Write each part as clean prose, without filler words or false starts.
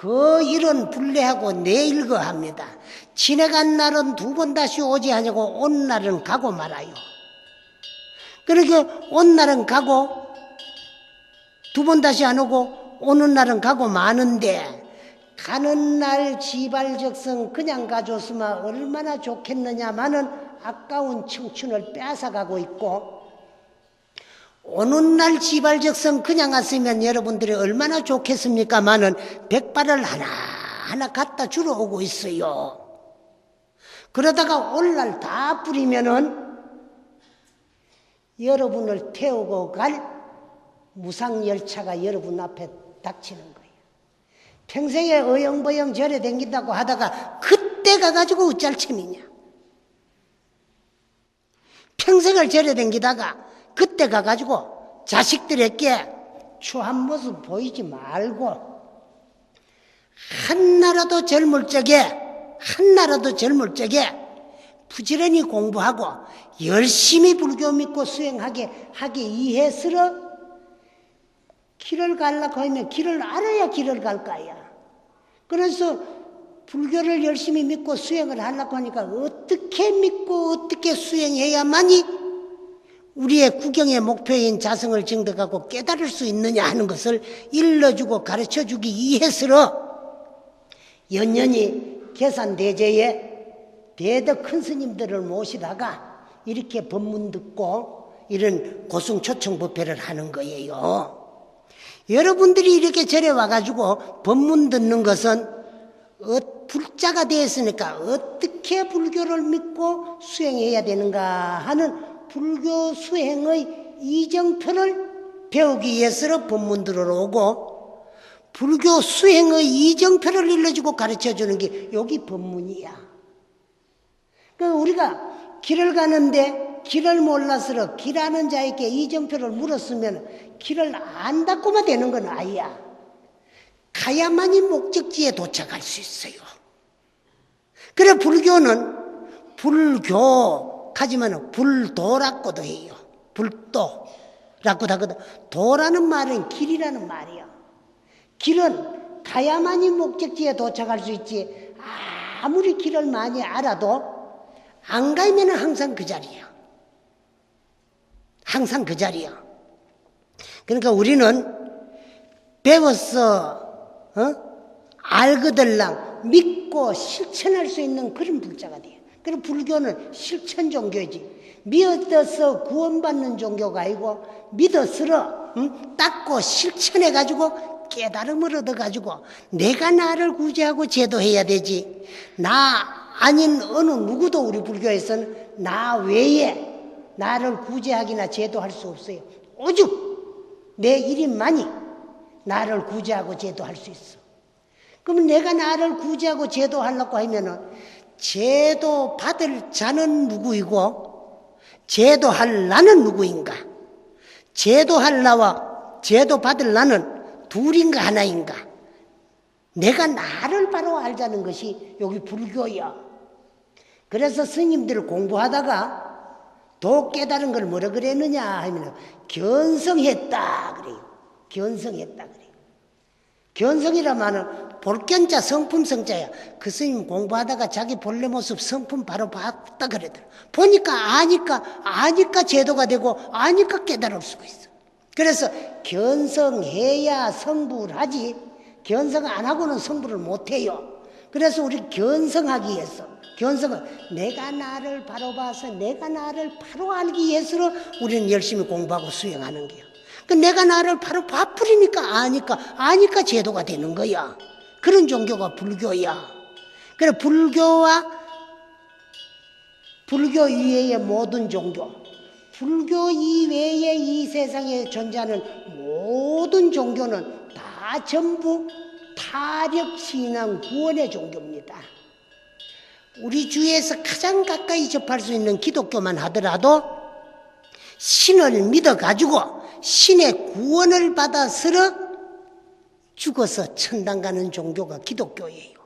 그 일은 불례하고 내일거 합니다. 지나간 날은 두 번 다시 오지 하냐고 온 날은 가고 말아요. 그러니까 온 날은 가고 두 번 다시 안 오고 오는 날은 가고 마는데 가는 날 지발적성 그냥 가줬으면 얼마나 좋겠느냐마는 아까운 청춘을 빼앗아가고 있고, 오는 날 지발적성 그냥 왔으면 여러분들이 얼마나 좋겠습니까마는 백발을 하나하나 갖다 주러 오고 있어요. 그러다가 올날 다 뿌리면은 여러분을 태우고 갈 무상열차가 여러분 앞에 닥치는 거예요. 평생에 어영버영 절에 댕긴다고 하다가 그때 가가지고 어쩔 참이냐. 평생을 절에 댕기다가 그때 가가지고 자식들에게 추한 모습 보이지 말고 한나라도 젊을 적에 부지런히 공부하고 열심히 불교 믿고 수행하게 이해스러 길을 가려고 하면 길을 알아야 길을 갈 거야. 그래서 불교를 열심히 믿고 수행을 하려고 하니까 어떻게 믿고 어떻게 수행해야만이 우리의 구경의 목표인 자성을 증득하고 깨달을 수 있느냐 하는 것을 일러주고 가르쳐주기 위해서 연년이 계산대제에 대덕 큰 스님들을 모시다가 이렇게 법문 듣고 이런 고승초청법회를 하는 거예요. 여러분들이 이렇게 절에 와가지고 법문 듣는 것은 불자가 되었으니까 어떻게 불교를 믿고 수행해야 되는가 하는 불교 수행의 이정표를 배우기 위해서 법문 들으러 오고, 불교 수행의 이정표를 일러주고 가르쳐주는 게 여기 법문이야. 그러니까 우리가 길을 가는데 길을 몰라서 길 아는 자에게 이정표를 물었으면 길을 안다고만 되는 건 아니야. 가야만이 목적지에 도착할 수 있어요. 그래 불교는 불교 하지만 불도라고도 해요. 불도라고도 하거든. 도라는 말은 길이라는 말이야. 길은 가야만이 목적지에 도착할 수 있지, 아무리 길을 많이 알아도 안 가면 항상 그 자리야. 항상 그 자리야. 그러니까 우리는 배워서 알거들랑 믿고 실천할 수 있는 그런 불자가 돼요. 그리고 불교는 실천 종교지. 믿어서 구원받는 종교가 아니고 믿어서 닦고 실천해가지고 깨달음을 얻어가지고 내가 나를 구제하고 제도해야 되지. 나 아닌 어느 누구도 우리 불교에서는 나 외에 나를 구제하기나 제도할 수 없어요. 오직 내 일인만이 나를 구제하고 제도할 수 있어. 그러면 내가 나를 구제하고 제도하려고 하면은 제도 받을 자는 누구이고 제도할 나는 누구인가? 제도할 나와 제도 받을 나는 둘인가 하나인가? 내가 나를 바로 알자는 것이 여기 불교야. 그래서 스님들 공부하다가 도 깨달은 걸 뭐라 그랬느냐 하면 견성했다 그래요. 견성했다 그래요. 견성이라마는 볼견자 성품성자야. 그 스님 공부하다가 자기 본래 모습 성품 바로 봤다 그러더라. 보니까 아니까 제도가 되고 아니까 깨달을 수가 있어. 그래서 견성해야 성불을 하지, 견성 안 하고는 성불을 못해요. 그래서 우리 견성하기 위해서, 견성은 내가 나를 바로 봐서 내가 나를 바로 알기 위해서 우리는 열심히 공부하고 수행하는 거야. 그 내가 나를 바로 봐버리니까 아니까 제도가 되는 거야. 그런 종교가 불교야. 그래 불교와 불교 이외의 모든 종교, 불교 이외의 이 세상에 존재하는 모든 종교는 다 전부 타력신앙 구원의 종교입니다. 우리 주위에서 가장 가까이 접할 수 있는 기독교만 하더라도 신을 믿어가지고 신의 구원을 받아서 죽어서 천당 가는 종교가 기독교예요.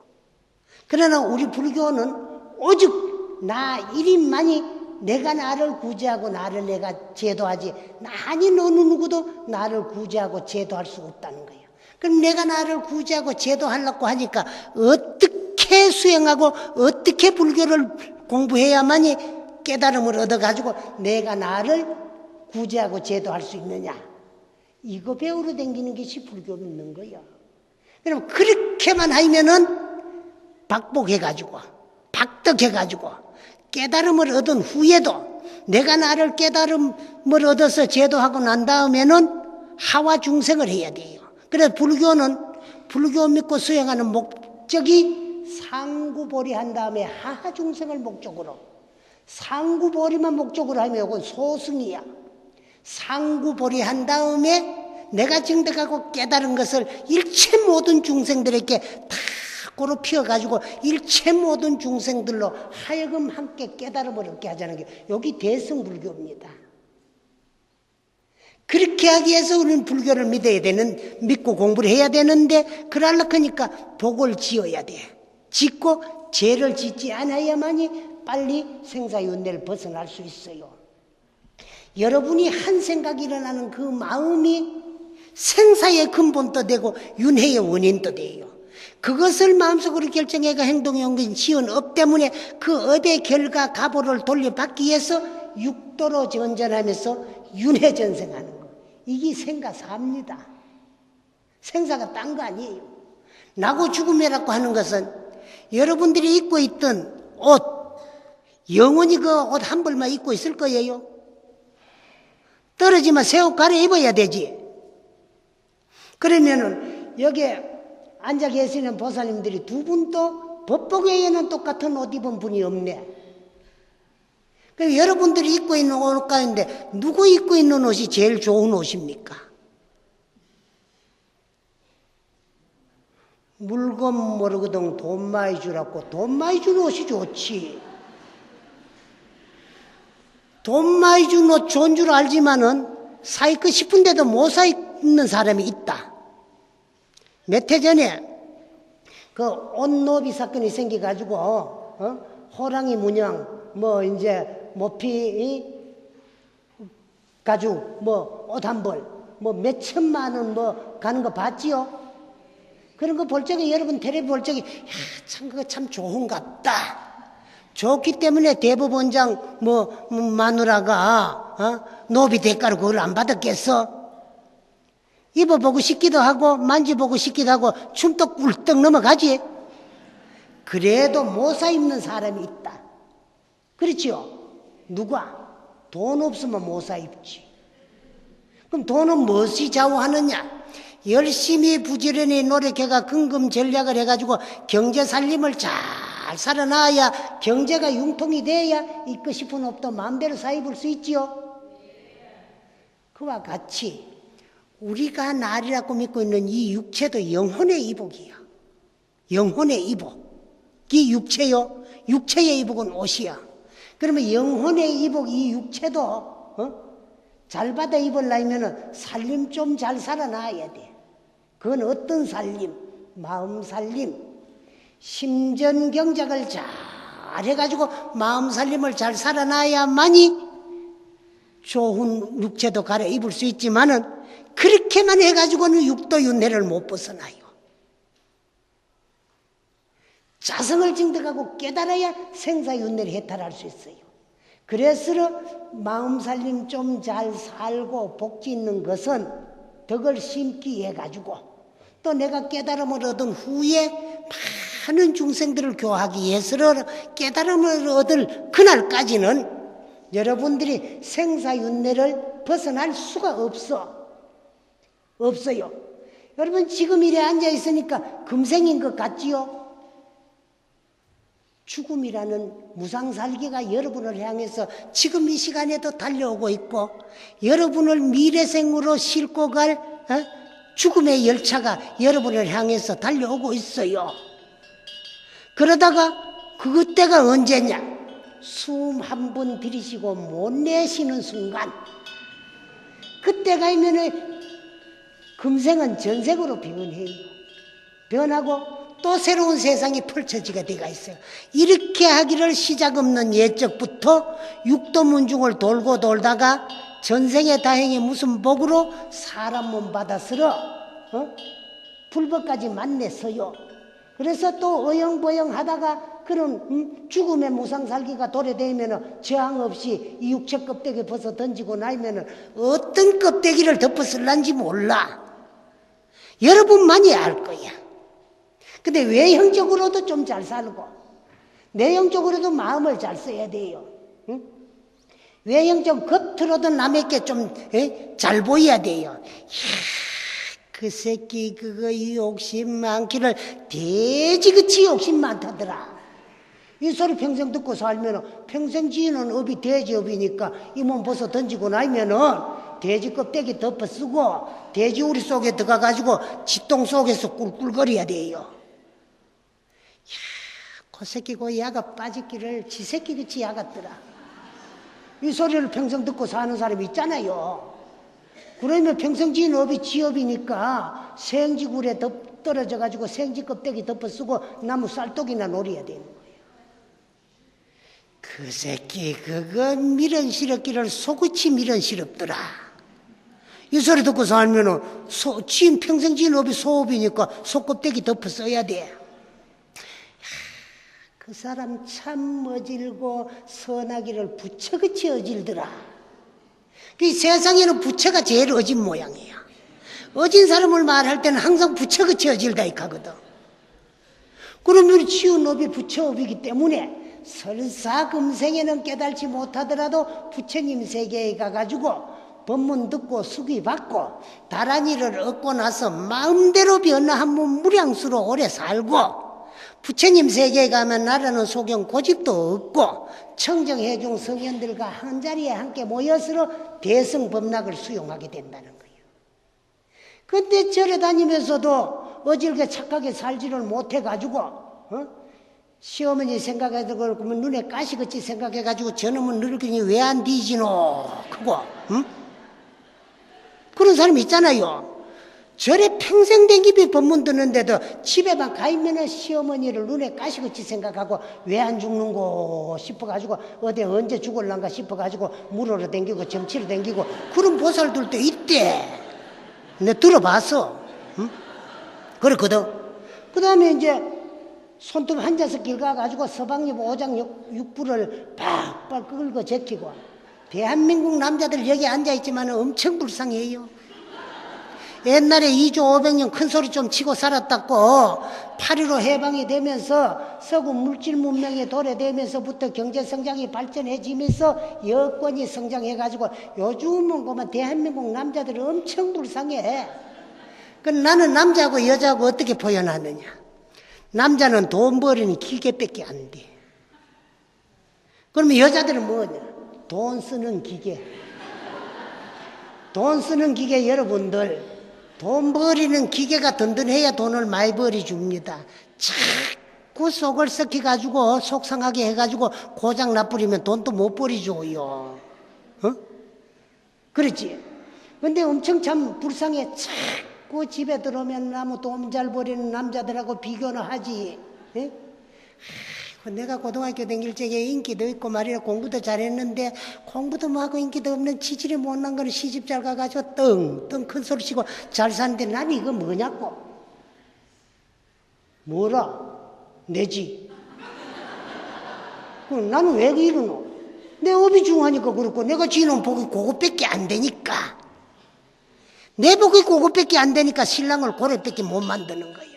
그러나 우리 불교는 오직 나 일인만이 내가 나를 구제하고 나를 내가 제도하지, 나 아닌 어느 누구도 나를 구제하고 제도할 수 없다는 거예요. 그럼 내가 나를 구제하고 제도하려고 하니까 어떻게 수행하고 어떻게 불교를 공부해야만이 깨달음을 얻어가지고 내가 나를 구제하고 제도할 수 있느냐. 이거 배우러 다니는 것이 불교 믿는 거야. 그럼 그렇게만 하면은 박복해가지고 박덕해가지고 깨달음을 얻은 후에도 내가 나를 깨달음을 얻어서 제도하고 난 다음에는 하와 중생을 해야 돼요. 그래서 불교는 불교 믿고 수행하는 목적이 상구보리한 다음에 하하 중생을 목적으로, 상구보리만 목적으로 하면 이건 소승이야. 상구보리한 다음에 내가 증득하고 깨달은 것을 일체 모든 중생들에게 다 고로 피워가지고 일체 모든 중생들로 하여금 함께 깨달음을 얻게 하자는 게 여기 대승불교입니다. 그렇게 하기 위해서 우리는 불교를 믿고 공부를 해야 되는데 그러려고 하니까 복을 지어야 돼. 짓고 죄를 짓지 않아야만이 빨리 생사윤회를 벗어날 수 있어요. 여러분이 한 생각이 일어나는 그 마음이 생사의 근본도 되고 윤회의 원인도 돼요. 그것을 마음속으로 결정해가 행동에 옮긴 시은업 때문에 그 업의 결과 가보를 돌려받기 위해서 육도로 전전하면서 윤회전생하는 거. 이게 생가사입니다. 생사가 딴 거 아니에요. 나고 죽음이라고 하는 것은 여러분들이 입고 있던 옷, 영원히 그 옷 한 벌만 입고 있을 거예요. 떨어지면 새 옷 갈아입어야 되지. 그러면은 여기에 앉아 계시는 보살님들이 두 분도 법복 외에는 똑같은 옷 입은 분이 없네. 그럼 여러분들이 입고 있는 옷 가운데 누구 입고 있는 옷이 제일 좋은 옷입니까? 물건 모르거든 돈 많이 주라고. 돈 많이 준 옷이 좋지. 돈 많이 준 옷 좋은 줄 알지만은 사입고 싶은데도 못 사입는 사람이 있다. 몇 해 전에 그 옷노비 사건이 생겨가지고 호랑이 문양 이제 모피 가죽 옷 한 벌 몇 천만 원 가는 거 봤지요? 그런 거 볼 적에 여러분 텔레비 볼 적에 참 그거 참 좋은갑다. 좋기 때문에 대법원장 마누라가 노비 대가로 그걸 안 받았겠어? 입어보고 싶기도 하고 만져보고 싶기도 하고 춤도 꿀떡 넘어가지. 그래도 못 사 입는 사람이 있다. 그렇지요? 누가? 돈 없으면 못 사 입지. 그럼 돈은 무엇이 좌우하느냐? 열심히 부지런히 노력해가 근금 전략을 해가지고 경제 살림을 잘 살아나야 경제가 융통이 돼야 입고 싶은 옷도 마음대로 사 입을 수 있지요. 그와 같이 우리가 날이라고 믿고 있는 이 육체도 영혼의 이복이야. 영혼의 이복이 육체요. 육체의 이복은 옷이야. 그러면 영혼의 이복 이 육체도 잘 받아 입으려면 살림 좀 잘 살아나야 돼. 그건 어떤 살림? 마음 살림. 심전경작을 잘 해가지고 마음 살림을 잘 살아나야만이 좋은 육체도 갈아입을 수 있지만은 그렇게만 해가지고는 육도윤회를 못 벗어나요. 자성을 증득하고 깨달아야 생사윤회를 해탈할 수 있어요. 그래서 마음 살림 좀 잘 살고 복지 있는 것은 덕을 심기 해가지고 또 내가 깨달음을 얻은 후에 많은 중생들을 교화하기 위해서 깨달음을 얻을 그날까지는 여러분들이 생사윤회를 벗어날 수가 없어요. 여러분 지금 이래 앉아 있으니까 금생인 것 같지요? 죽음이라는 무상살기가 여러분을 향해서 지금 이 시간에도 달려오고 있고 여러분을 미래생으로 싣고 갈 죽음의 열차가 여러분을 향해서 달려오고 있어요. 그러다가 그때가 언제냐? 숨 한 번 들이쉬고 못 내쉬는 순간 그때가 있면은 금생은 전생으로 변해요. 변하고 또 새로운 세상이 펼쳐지게 되어 있어요. 이렇게 하기를 시작 없는 예적부터 육도문중을 돌고 돌다가 전생의 다행이 무슨 복으로 사람 몸 받았으러 불법까지 만났어요. 그래서 또 어영부영 하다가 그런 죽음의 무상살기가 도래되면 저항 없이 이 육체 껍데기 벗어 던지고 나면 어떤 껍데기를 덮어 쓸란지 몰라. 여러분만이 알 거야. 근데 외형적으로도 좀 잘 살고 내형적으로도 마음을 잘 써야 돼요. 응? 외형적 겉으로도 남에게 좀 잘 보여야 돼요. 그 새끼 그거 욕심 많기를 돼지같이 욕심 많다더라. 이 소리 평생 듣고 살면 평생 지는 업이 돼지업이니까 이 몸 벗어 던지고 나면은 돼지 껍데기 덮어 쓰고 돼지 우리 속에 들어가 가지고 지똥 속에서 꿀꿀거려야 돼요. 그 새끼 그 야가 빠지기를 지 새끼같이 야갔더라. 이 소리를 평생 듣고 사는 사람이 있잖아요. 그러면 평생 지은 업이 지업이니까 생지굴에 떨어져 가지고 생지 껍데기 덮어 쓰고 나무 쌀독이나 노려야 되는 거예요. 그 새끼 그거 미련 실었기를 속으치 미련 실었더라. 이 소리 듣고 살면은 평생 지은 업이 소업이니까 속껍데기 덮어 써야 돼. 그 사람 참 어질고 선하기를 부처같이 어질더라. 이 세상에는 부처가 제일 어진 모양이야. 어진 사람을 말할 때는 항상 부처같이 어질다 이카거든. 그러면 치운 업이 부처업이기 때문에 설사 금생에는 깨달지 못하더라도 부처님 세계에 가가지고 법문 듣고 수기 받고 다란이를 얻고 나서 마음대로 변화하면 무량수로 오래 살고 부처님 세계에 가면 나라는 소경 고집도 없고 청정해중 성현들과 한자리에 함께 모여서 대승법락을 수용하게 된다는 거예요. 근데 절에 다니면서도 어질게 착하게 살지를 못해가지고 시어머니 생각해도 그렇고 눈에 가시같이 생각해가지고 저놈은 늙으니 왜 안 뒤지노 그거 그런 사람이 있잖아요. 절에 평생 댕기비 법문 듣는데도 집에만 가있면은 시어머니를 눈에 가시같이 생각하고 왜 안 죽는고 싶어가지고 어디 언제 죽을란가 싶어가지고 물으러 댕기고 점치러 댕기고 그런 보살들도 있대. 내가 들어봤어. 그렇거든. 그 다음에 이제 손톱 앉아서 길 가가지고 서방잎 5장 6부를 팍팍 긁어 제키고 대한민국 남자들 여기 앉아있지만 엄청 불쌍해요. 옛날에 2조 500년 큰 소리 좀 치고 살았다고 8.15 해방이 되면서 서구 물질 문명에 도래되면서부터 경제 성장이 발전해지면서 여권이 성장해가지고 요즘은 그만 대한민국 남자들은 엄청 불쌍해. 그럼 나는 남자하고 여자하고 어떻게 표현하느냐. 남자는 돈 벌이는 기계밖에 안 돼. 그러면 여자들은 뭐냐. 돈 쓰는 기계. 돈 쓰는 기계 여러분들 돈 버리는 기계가 든든해야 돈을 많이 벌어줍니다. 자꾸 속을 썩혀가지고 속상하게 해가지고 고장 나버리면 돈도 못 버리줘요. 그렇지? 근데 엄청 참 불쌍해. 자꾸 집에 들어오면 나무 돈 잘 버리는 남자들하고 비교는 하지. 에? 내가 고등학교 다닐 적에 인기도 있고 말이야 공부도 잘했는데 공부도 뭐하고 인기도 없는 치질이 못난 거는 시집 잘 가가지고 떵떵 큰 소리 치고 잘 사는데 난 이거 뭐냐고. 뭐라? 내지. 그럼 나는 왜 이러노? 내 업이 중하니까 그렇고 내가 지는 복이 그것밖에 안 되니까 내 복이 그것밖에 안 되니까 신랑을 고래밖에 못 만드는 거야.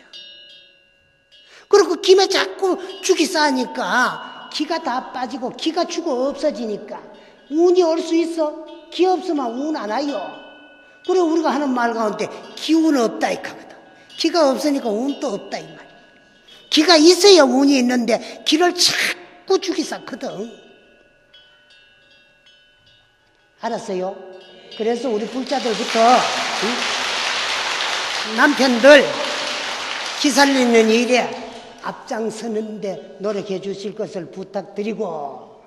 그리고 김에 자꾸 죽이 쌓으니까 기가 다 빠지고 기가 죽어 없어지니까 운이 올 수 있어? 기 없으면 운 안 와요. 그래 우리가 하는 말 가운데 기운 없다 이 하거든. 기가 없으니까 운도 없다 이 말이야. 기가 있어야 운이 있는데 기를 자꾸 죽이 쌓거든. 알았어요? 그래서 우리 불자들부터 남편들 기 살리는 일에 앞장서는데 노력해 주실 것을 부탁드리고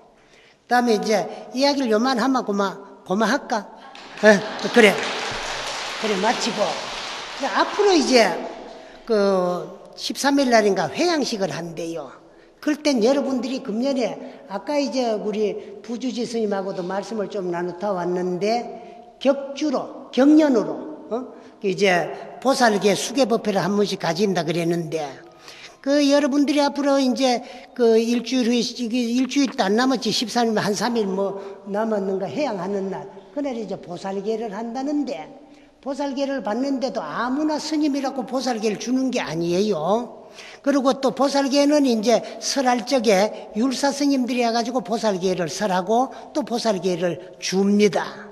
그다음에 이제 이야기를 요만하면 고마할까? 그래 마치고 앞으로 이제 그 13일 날인가 회양식을 한대요. 그럴 땐 여러분들이 금년에 아까 이제 우리 부주지 스님하고도 말씀을 좀 나누다 왔는데 격주로 경년으로 이제 보살계 수계법회를 한 번씩 가진다 그랬는데, 여러분들이 앞으로 이제 일주일 후에, 일주일도 안 남았지, 13일, 한 3일 남았는가 해양하는 날, 그날 이제 보살계를 한다는데, 보살계를 받는데도 아무나 스님이라고 보살계를 주는 게 아니에요. 그리고 또 보살계는 이제 설할 적에 율사 스님들이 와가지고 보살계를 설하고 또 보살계를 줍니다.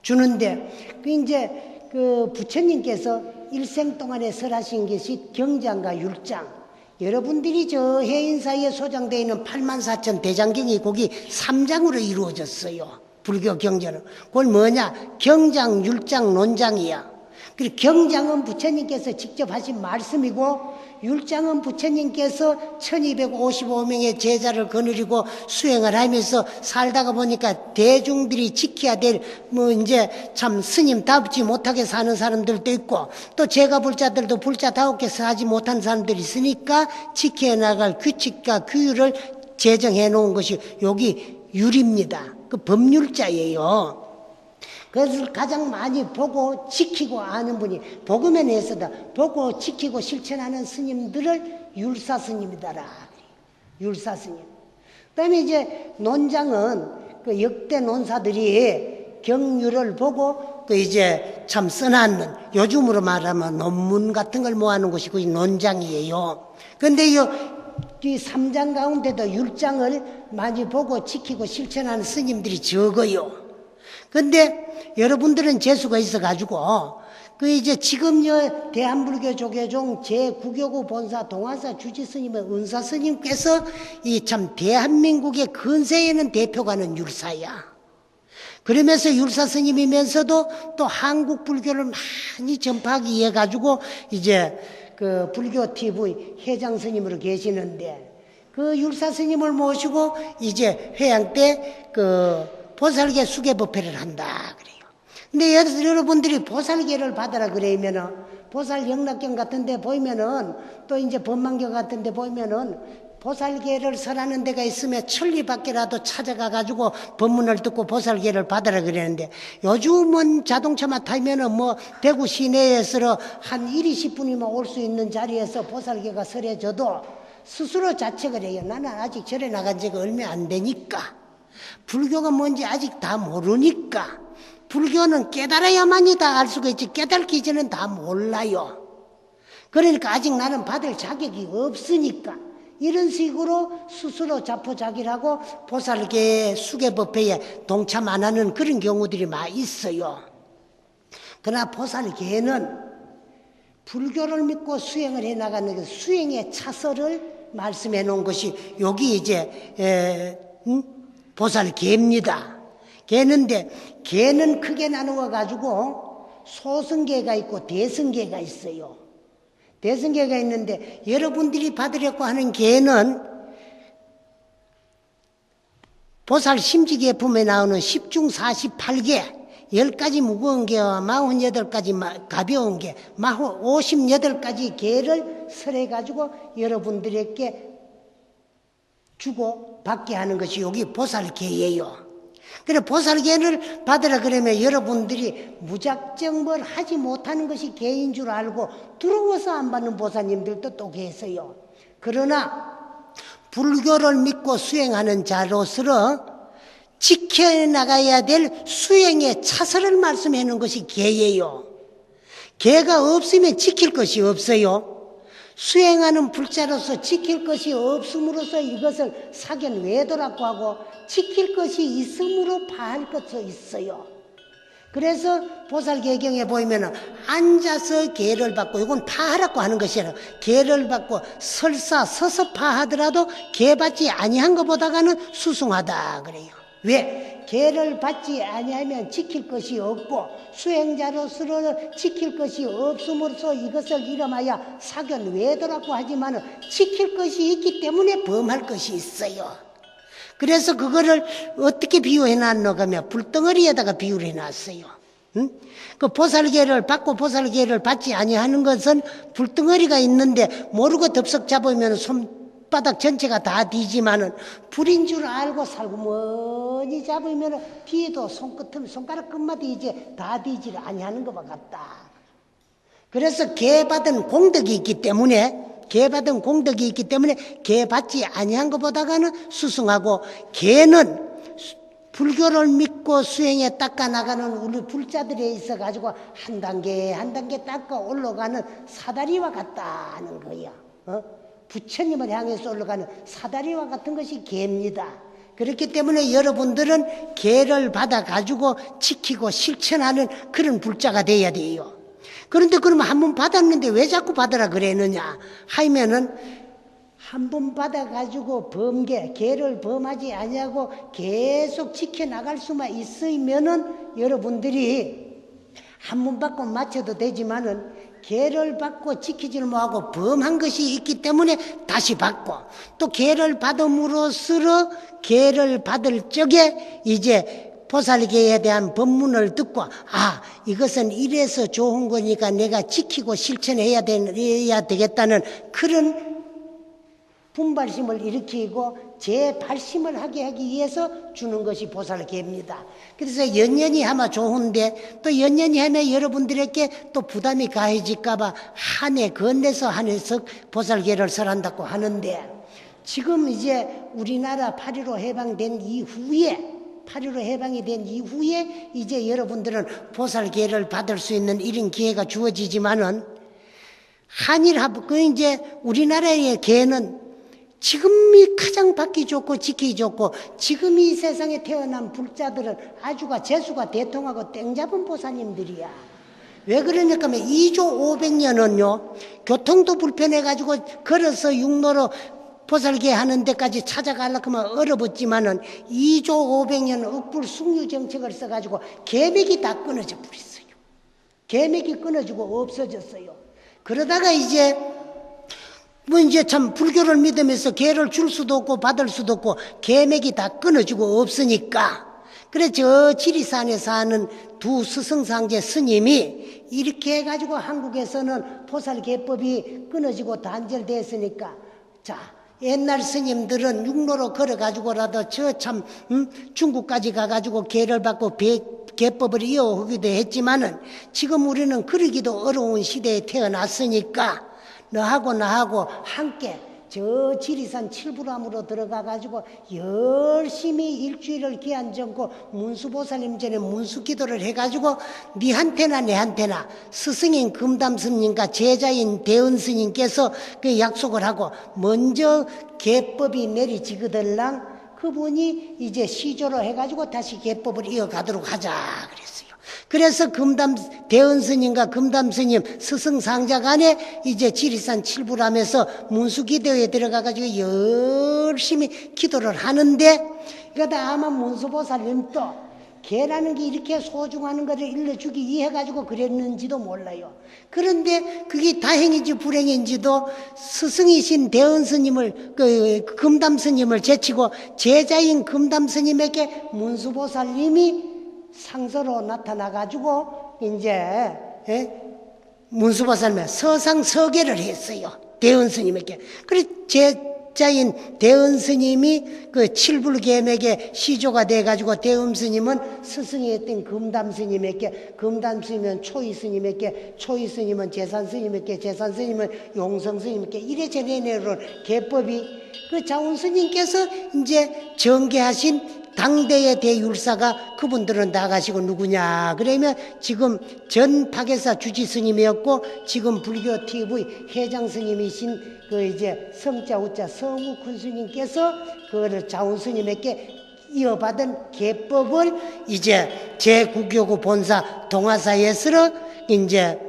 주는데, 이제 부처님께서 일생 동안에 설하신 것이 경장과 율장. 여러분들이 저 해인사에 소장되어 있는 84,000 대장경이 거기 3장으로 이루어졌어요. 불교 경전은. 그걸 뭐냐? 경장, 율장, 논장이야. 그리고 경장은 부처님께서 직접 하신 말씀이고, 율장은 부처님께서 1255명의 제자를 거느리고 수행을 하면서 살다가 보니까 대중들이 지켜야 될 이제 참 스님답지 못하게 사는 사람들도 있고, 또 제가 불자들도 불자다우게 하지 못한 사람들이 있으니까 지켜야 나갈 규칙과 규율을 제정해 놓은 것이 여기 율입니다. 그 법률자예요. 그것을 가장 많이 보고 지키고 아는 분이, 복음에 의해서다 보고 지키고 실천하는 스님들을 율사 스님이다라. 율사 스님. 그다음에 이제 논장은 역대 논사들이 경률을 보고 이제 참 써놨는, 요즘으로 말하면 논문 같은 걸 모아놓은 것이 그 논장이에요. 그런데 이 3장 가운데도 율장을 많이 보고 지키고 실천하는 스님들이 적어요. 근데 여러분들은 재수가 있어가지고, 이제 지금 대한불교 조계종 제9교구 본사 동화사 주지스님의 은사스님께서 이 참 대한민국의 근세에는 대표가는 율사야. 그러면서 율사스님이면서도 또 한국 불교를 많이 전파하기 위해 가지고 이제 불교 TV 회장 스님으로 계시는데, 율사스님을 모시고 이제 회양 때 보살계 수계법회를 한다 그래요. 근데 여러분들이 보살계를 받으라 그러면은, 보살 영락경 같은 데 보이면은, 또 이제 법망경 같은 데 보이면은, 보살계를 설하는 데가 있으면 천리 밖에라도 찾아가 가지고 법문을 듣고 보살계를 받으라 그러는데, 요즘은 자동차만 타면은 대구 시내에서 한 1, 20분이면 올 수 있는 자리에서 보살계가 설해져도 스스로 자책을 해요. 나는 아직 절에 나간 지가 얼마 안 되니까, 불교가 뭔지 아직 다 모르니까, 불교는 깨달아야만이 다 알 수가 있지 깨닫기 전엔 다 몰라요. 그러니까 아직 나는 받을 자격이 없으니까, 이런 식으로 스스로 자포자기하고 보살계 수계법회에 동참 안 하는 그런 경우들이 많이 있어요. 그러나 보살계는 불교를 믿고 수행을 해나가는 그 수행의 차설을 말씀해 놓은 것이 여기 이제 보살계입니다. 계는데, 계는 크게 나누어 가지고 소승계가 있고 대승계가 있어요. 대승계가 있는데, 여러분들이 받으려고 하는 계는 보살 심지계품에 나오는 10중 48계, 10가지 무거운 계와 48가지 가벼운 계, 58가지 계를 설해 가지고 여러분들에게 주고 받게 하는 것이 여기 보살계예요. 그래, 보살계를 받으라 그러면 여러분들이 무작정 뭘 하지 못하는 것이 계인 줄 알고 두려워서 안 받는 보살님들도 또 계세요. 그러나 불교를 믿고 수행하는 자로서 지켜나가야 될 수행의 차설을 말씀해 놓은 것이 계예요. 계가 없으면 지킬 것이 없어요. 수행하는 불자로서 지킬 것이 없음으로써 이것을 사견외도라고 하고, 지킬 것이 있음으로 파할 것도 있어요. 그래서 보살계경에 보이면 앉아서 계를 받고, 이건 파하라고 하는 것이라, 계를 받고 설사 서서 파하더라도 계 받지 아니한 것보다는 수승하다 그래요. 왜? 계를 받지 아니하면 지킬 것이 없고, 수행자로서 지킬 것이 없음으로써 이것을 이름하여 사견외도라고 하지만 지킬 것이 있기 때문에 범할 것이 있어요. 그래서 그거를 어떻게 비유해 놨노가 하면 불덩어리에다가 비유를 해 놨어요. 응? 그 보살계를 받고 보살계를 받지 아니하는 것은 불덩어리가 있는데 모르고 덥석 잡으면 손바닥 전체가 다 뒤지만은 불인 줄 알고 살구머니 잡으면 뒤에도 손가락 끝마디 이제 다 뒤지를 아니하는 것과 같다. 그래서 개 받은 공덕이 있기 때문에 개 받지 아니한 것보다는 수승하고, 개는 불교를 믿고 수행에 닦아 나가는 우리 불자들에 있어 가지고 한 단계 한 단계 닦아 올라가는 사다리와 같다는 거야. 부처님을 향해서 올라가는 사다리와 같은 것이 개입니다. 그렇기 때문에 여러분들은 개를 받아 가지고 지키고 실천하는 그런 불자가 돼야 돼요. 그런데 그러면 한 번 받았는데 왜 자꾸 받으라 그랬느냐 하면은, 한 번 받아가지고 개를 범하지 아니하고 계속 지켜나갈 수만 있으면은 여러분들이 한 번 받고 맞춰도 되지만은, 개를 받고 지키지를 못하고 범한 것이 있기 때문에 다시 받고, 또 개를 받음으로써 개를 받을 적에 이제 보살개에 대한 법문을 듣고, 이것은 이래서 좋은 거니까 내가 지키고 실천해야 되겠다는 그런 분발심을 일으키고 재발심을 하게 하기 위해서 주는 것이 보살개입니다. 그래서 연연히 하면 좋은데, 또 연연히 하면 여러분들에게 또 부담이 가해질까봐 한 해 건네서 한해석 보살개를 설한다고 하는데, 지금 이제 우리나라 8.15 해방된 이후에, 8.15 해방이 된 이후에 이제 여러분들은 보살개를 받을 수 있는 이런 기회가 주어지지만은, 이제 우리나라의 개는 지금이 가장 받기 좋고 지키기 좋고, 지금 이 세상에 태어난 불자들은 아주가 재수가 대통하고 땡잡은 보살님들이야. 왜 그러냐까 하면 2조 500년은요 교통도 불편해가지고 걸어서 육로로 보살개 하는 데까지 찾아가려고 하면 어렵었지만은 2조 500년 억불 숙류 정책을 써가지고 계맥이 다 끊어져 버렸어요. 계맥이 끊어지고 없어졌어요. 그러다가 이제 참 불교를 믿으면서 개를 줄 수도 없고 받을 수도 없고 계맥이 다 끊어지고 없으니까, 그래 저 지리산에 사는 두 스승상제 스님이 이렇게 해가지고 한국에서는 보살개법이 끊어지고 단절됐으니까, 옛날 스님들은 육로로 걸어가지고라도 중국까지 가가지고 개를 받고 개법을 이어오기도 했지만은, 지금 우리는 그러기도 어려운 시대에 태어났으니까 너하고 나하고 함께 저 지리산 칠부람으로 들어가가지고 열심히 일주일을 기한 정고 문수보살님 전에 문수기도를 해가지고 니한테나 내한테나 스승인 금담스님과 제자인 대은스님께서 그 약속을 하고 먼저 개법이 내리지거들랑 그분이 이제 시조로 해가지고 다시 개법을 이어가도록 하자 그랬어요. 그래서 대은스님과 금담스님 스승상자 간에 이제 지리산 칠부람에서 문수기도에 들어가가지고 열심히 기도를 하는데, 그러다 아마 문수보살님도 개라는 게 이렇게 소중한 것을 일러주기 위해 가지고 그랬는지도 몰라요. 그런데 그게 다행인지 불행인지도 스승이신 대은스님을 금담스님을 제치고 제자인 금담스님에게 문수보살님이 상서로 나타나가지고 이제 문수보살님의 서상서계를 했어요. 대은스님에게. 그래 제자인 대은스님이 그 칠불계맥의 시조가 돼가지고 대은스님은 스승이 했던 금담스님에게, 금담스님은 초이스님에게, 초이스님은 제산스님에게, 제산스님은 용성스님에게 이래저래로 개법이 그 자운스님께서 이제 정계하신 당대의 대율사가 그분들은 나가시고 누구냐 그러면 지금 전 박예사 주지스님이었고 지금 불교 TV 회장스님이신 그 이제 성자 우자 성우큰 스님께서 그거를 자운스님에게 이어받은 개법을 이제 제9교구 본사 동화사에서 이제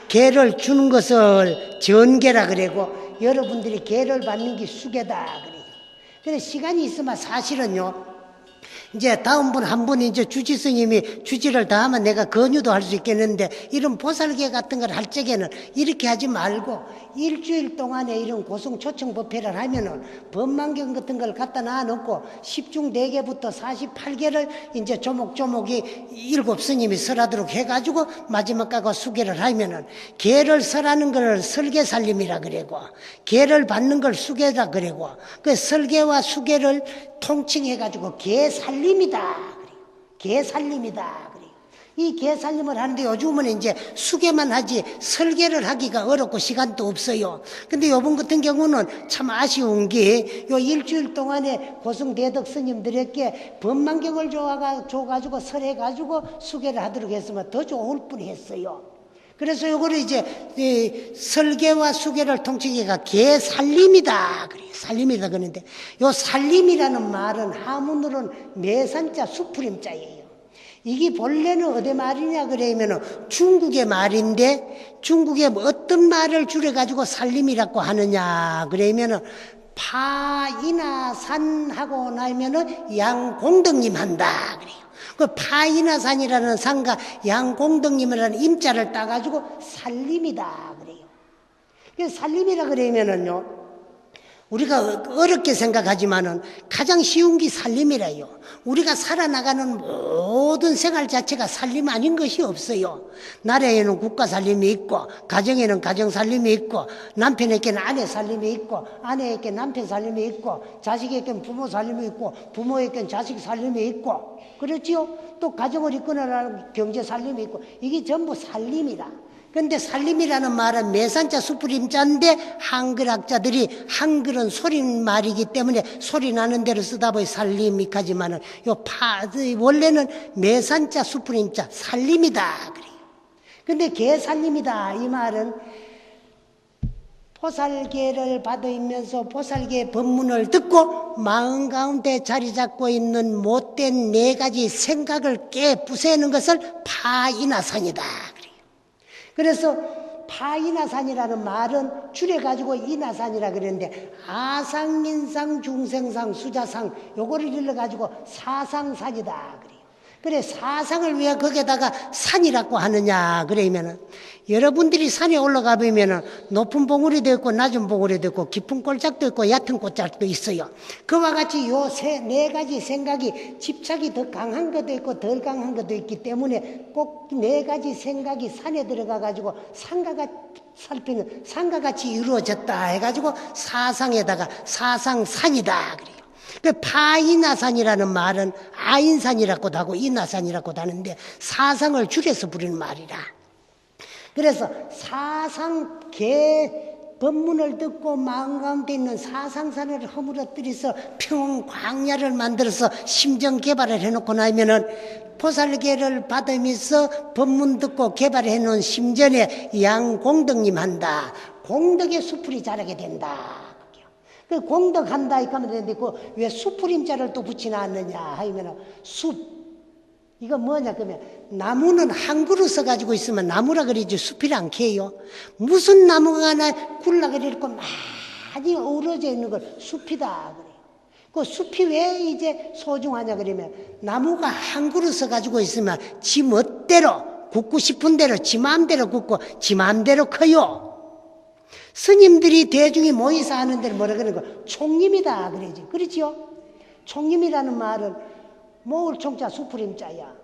개를 주는 것을 전개라 그러고, 여러분들이 개를 받는 게 수계다 그래요. 근데 시간이 있으면 사실은요, 이제 다음 한 분 이제 주지 스님이 주지를 다 하면 내가 권유도 할 수 있겠는데, 이런 보살개 같은 걸 할 적에는 이렇게 하지 말고 일주일 동안에 이런 고성 초청 법회를 하면은 법만경 같은 걸 갖다 놔놓고 10중 4개부터 48개를 이제 조목조목이 7스님이 설하도록 해가지고 마지막 가고 수계를 하면은, 개를 설하는 걸 설계살림이라 그러고 개를 받는 걸 수계라 그러고, 그 설계와 수계를 통칭해가지고 개살림이다. 개살림이다. 이 개살림을 하는데 요즘은 이제 수개만 하지 설계를 하기가 어렵고 시간도 없어요. 근데 요번 같은 경우는 참 아쉬운 게 요 일주일 동안에 고승대덕 스님들에게 법만경을 줘가지고 설해가지고 수개를 하도록 했으면 더 좋을 뻔했어요. 그래서 요거를 이제 설계와 수계를 통칭해가 개살림이다. 그래요. 살림이다 그러는데 요 살림이라는 말은 하문으로는 매산자 수풀임자예요. 이게 본래는 어디 말이냐 그러면은 중국의 말인데 중국에 어떤 말을 줄여가지고 살림이라고 하느냐 그러면은 파이나 산하고 나면은 양공덕님 한다 그래요. 그 파이나 산이라는 산과 양공덕님이라는 임자를 따가지고 살림이다 그래요. 그 살림이라 그러면은요. 우리가 어렵게 생각하지만은 가장 쉬운 게 살림이라요. 우리가 살아나가는 모든 생활 자체가 살림 아닌 것이 없어요. 나라에는 국가 살림이 있고, 가정에는 가정 살림이 있고, 남편에게는 아내 살림이 있고, 아내에게 남편 살림이 있고, 자식에게는 부모 살림이 있고, 부모에게는 자식 살림이 있고, 그렇지요? 또 가정을 이끌어나가는 경제 살림이 있고, 이게 전부 살림이라. 근데 살림이라는 말은 매산자 수풀임자인데 한글학자들이 한글은 소리말이기 때문에 소리 나는 대로 쓰다 보니 살림이까지만은 원래는 매산자 수풀임자 살림이다 그래요. 근데 개살림이다 이 말은 보살계를 받으면서 보살계 법문을 듣고 마음 가운데 자리 잡고 있는 못된 네 가지 생각을 깨부수는 것을 파이나산이다. 그래서 파이나산이라는 말은 줄여가지고 이나산이라 그랬는데 아상, 인상, 중생상, 수자상 요거를 일러가지고 사상산이다 그래요. 그래 사상을 왜 거기에다가 산이라고 하느냐 그러면은 여러분들이 산에 올라가 보면은 높은 봉우리도 있고 낮은 봉우리도 있고 깊은 꼴짝도 있고 얕은 꼴짝도 있어요. 그와 같이 요 네 가지 생각이 집착이 더 강한 것도 있고 덜 강한 것도 있기 때문에 꼭 네 가지 생각이 산에 들어가 가지고 산과 같이 이루어졌다 해가지고 사상에다가 사상산이다 그래요. 그 파이나산이라는 말은 아인산이라고도 하고 이나산이라고도 하는데 사상을 줄여서 부르는 말이라. 그래서 사상계 법문을 듣고 마음 가운데 있는 사상산을 허물어뜨려서 평광야를 만들어서 심정 개발을 해놓고 나면은 보살계를 받으면서 법문 듣고 개발해 놓은 심전에 양공덕님 한다. 공덕의 수풀이 자라게 된다. 그 공덕한다 이렇게 하면 되는데 그 왜 수풀임자를 또 붙이나 않느냐 하면은 숲 이거 뭐냐 그러면 나무는 한 그루 써가지고 있으면 나무라 그러지 숲이라 않게요. 무슨 나무가 하나 굴라 그리고 많이 어우러져 있는 걸 숲이다 그래요. 그 숲이 왜 이제 소중하냐 그러면 나무가 한 그루 써가지고 있으면 지 멋대로 굽고 싶은 대로 지 마음대로 굽고 지 마음대로 커요. 스님들이 대중이 모이서 하는 데를 뭐라 그러는 거 총림이다 그러지. 그렇지요? 총림이라는 말은 모을 총자 수풀임자야.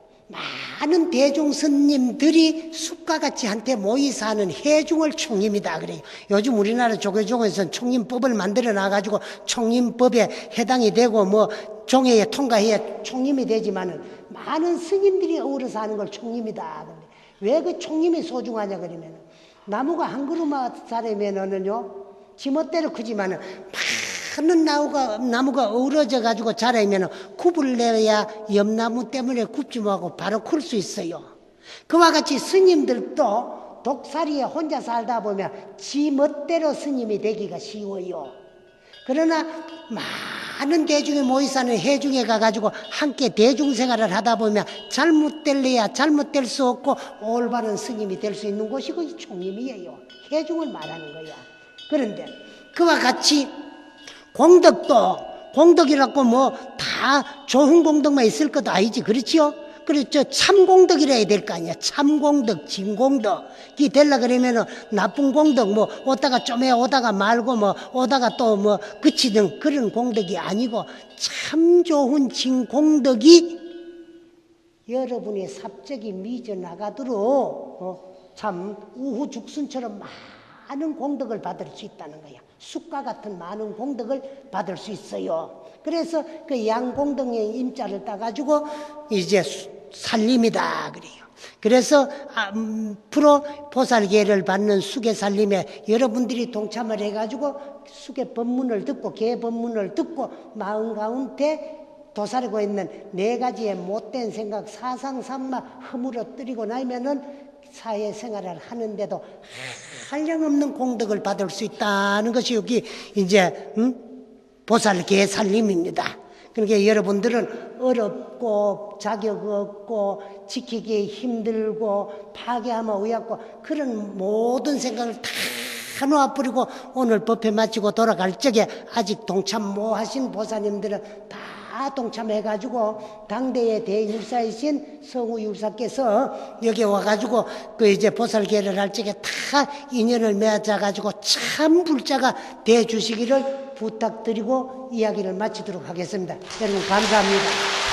많은 대중 스님들이 숲과 같이 한테 모이서 하는 해중을 총림이다 그래요. 요즘 우리나라 조계종에서는 총림법을 만들어 놔가지고 총림법에 해당이 되고 뭐 종회에 통과해야 총림이 되지만은 많은 스님들이 어우러서 하는 걸 총림이다. 왜 그 총림이 소중하냐 그러면 나무가 한 그루만 자라면은요 지멋대로 크지만은 많은 나무가 어우러져 가지고 자라면은 굽을 내야 옆나무 때문에 굽지 못하고 바로 클 수 있어요. 그와 같이 스님들도 독사리에 혼자 살다 보면 지멋대로 스님이 되기가 쉬워요. 그러나 많은 대중이 모이 사는 해중에 가가지고 함께 대중생활을 하다 보면 잘못될래야 잘못될 수 없고 올바른 스님이 될 수 있는 곳이 그 총림이에요. 해중을 말하는 거야. 그런데 그와 같이 공덕이라고 뭐 다 좋은 공덕만 있을 것도 아니지. 그렇지요? 그렇죠. 참공덕이라 해야 될 거 아니야. 참공덕, 진공덕이 되려 그러면은 나쁜 공덕, 뭐, 오다가 좀해 오다가 말고 뭐, 오다가 또 뭐, 그치는 그런 공덕이 아니고 참 좋은 진공덕이 여러분의 삽적이 미져 나가도록 참 우후죽순처럼 많은 공덕을 받을 수 있다는 거야. 숲과 같은 많은 공덕을 받을 수 있어요. 그래서 그 양공덕의 임자를 따가지고 이제 살림이다 그래요. 그래서 앞으로 보살계를 받는 수계살림에 여러분들이 동참을 해가지고 수계 법문을 듣고 계 법문을 듣고 마음 가운데 도사리고 있는 네 가지의 못된 생각, 사상, 삼마 허물어뜨리고 나면은 사회생활을 하는데도 한량없는 공덕을 받을 수 있다는 것이 여기 이제 보살계 살림입니다. 그러니까 여러분들은 어렵고 자격 없고 지키기 힘들고 파괴하면 어이없고 그런 모든 생각을 다 놓아버리고 오늘 법회 마치고 돌아갈 적에 아직 동참 못 하신 보사님들은 다 동참해가지고 당대의 대율사이신 성우율사께서 여기 와가지고 그 이제 보살계를 할 적에 다 인연을 맺어가지고 참 불자가 돼 주시기를 부탁드리고 이야기를 마치도록 하겠습니다. 여러분 감사합니다.